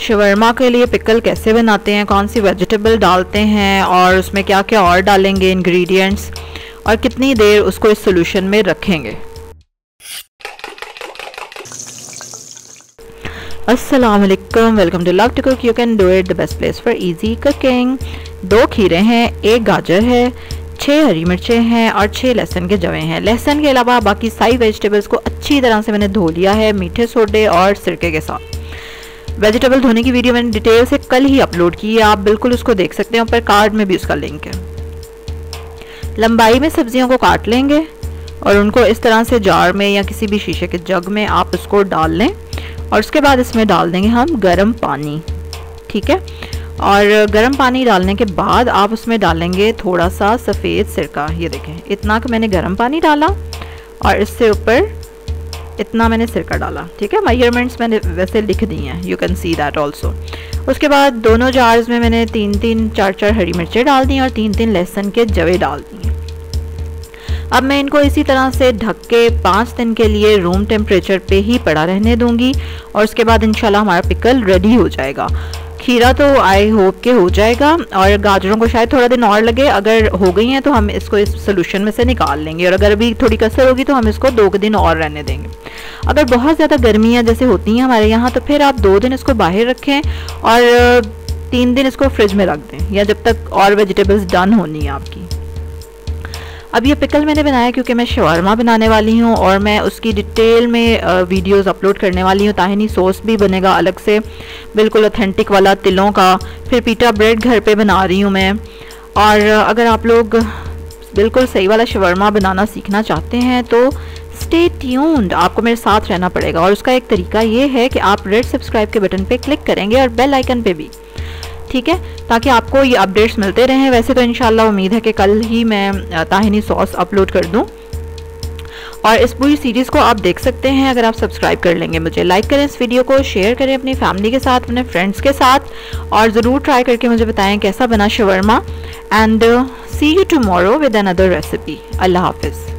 Shawarma के लिए pickle कैसे बनाते हैं, कौन सी वेजिटेबल डालते हैं और उसमें क्या क्या और डालेंगे इंग्रेडिएंट्स, और कितनी देर उसको इस सोल्यूशन में रखेंगे। अस्सलाम वालेकुम, welcome to love to cook, you can do it, the best place for easy cooking. 2 खीरे हैं, 1 गाजर है, 6 हरी मिर्चें हैं और 6 लहसुन के जवे हैं। लहसुन के अलावा बाकी सारी वेजिटेबल्स को अच्छी तरह से मैंने धो लिया है मीठे सोडे और सिरके के साथ। वेजिटेबल धोने की वीडियो मैंने डिटेल से कल ही अपलोड की है, आप बिल्कुल उसको देख सकते हैं, ऊपर कार्ड में भी उसका लिंक है। लंबाई में सब्जियों को काट लेंगे और उनको इस तरह से जार में या किसी भी शीशे के जग में आप उसको डाल लें और उसके बाद इसमें डाल देंगे हम गर्म पानी, ठीक है। और गर्म पानी डालने के बाद आप उसमें डालेंगे थोड़ा सा सफ़ेद सिरका। ये देखें, इतना कि मैंने गर्म पानी डाला और इससे ऊपर इतना मैंने सिरका डाला, ठीक है। मेजरमेंट्स मैंने वैसे लिख दी हैं, you can see that also. उसके बाद दोनों जार्स में मैंने 3-3 4-4 हरी मिर्चें डाल दी और 3-3 लहसुन के जवे डाल दिए। अब मैं इनको इसी तरह से ढक के 5 दिन के लिए रूम टेम्परेचर पे ही पड़ा रहने दूंगी और उसके बाद इंशाल्लाह हमारा पिकल रेडी हो जाएगा। खीरा तो आई होप के हो जाएगा और गाजरों को शायद थोड़ा दिन और लगे। अगर हो गई हैं तो हम इसको इस सोल्यूशन में से निकाल लेंगे और अगर अभी थोड़ी कसर होगी तो हम इसको 2 दिन और रहने देंगे। अगर बहुत ज़्यादा गर्मियाँ जैसे होती हैं हमारे यहाँ तो फिर आप 2 दिन इसको बाहर रखें और 3 दिन इसको फ्रिज में रख दें, या जब तक और वेजिटेबल्स डन होनी है आपकी। अब ये पिकल मैंने बनाया क्योंकि मैं शवरमा बनाने वाली हूँ और मैं उसकी डिटेल में वीडियोस अपलोड करने वाली हूँ। ताहिनी सॉस भी बनेगा अलग से, बिल्कुल ऑथेंटिक वाला तिलों का। फिर पीटा ब्रेड घर पे बना रही हूँ मैं। और अगर आप लोग बिल्कुल सही वाला शवरमा बनाना सीखना चाहते हैं तो स्टे ट्यून्ड, आपको मेरे साथ रहना पड़ेगा। और उसका एक तरीका ये है कि आप रेड सब्सक्राइब के बटन पे क्लिक करेंगे और बेल आइकन पे भी, ठीक है, ताकि आपको ये अपडेट्स मिलते रहें। वैसे तो इंशाल्लाह उम्मीद है कि कल ही मैं ताहिनी सॉस अपलोड कर दूं और इस पूरी सीरीज़ को आप देख सकते हैं अगर आप सब्सक्राइब कर लेंगे मुझे। लाइक करें इस वीडियो को, शेयर करें अपनी फैमिली के साथ, अपने फ्रेंड्स के साथ और ज़रूर ट्राई करके मुझे बताएं कैसा बना शवरमा। And see you tomorrow with another recipe. अल्लाह हाफिज़।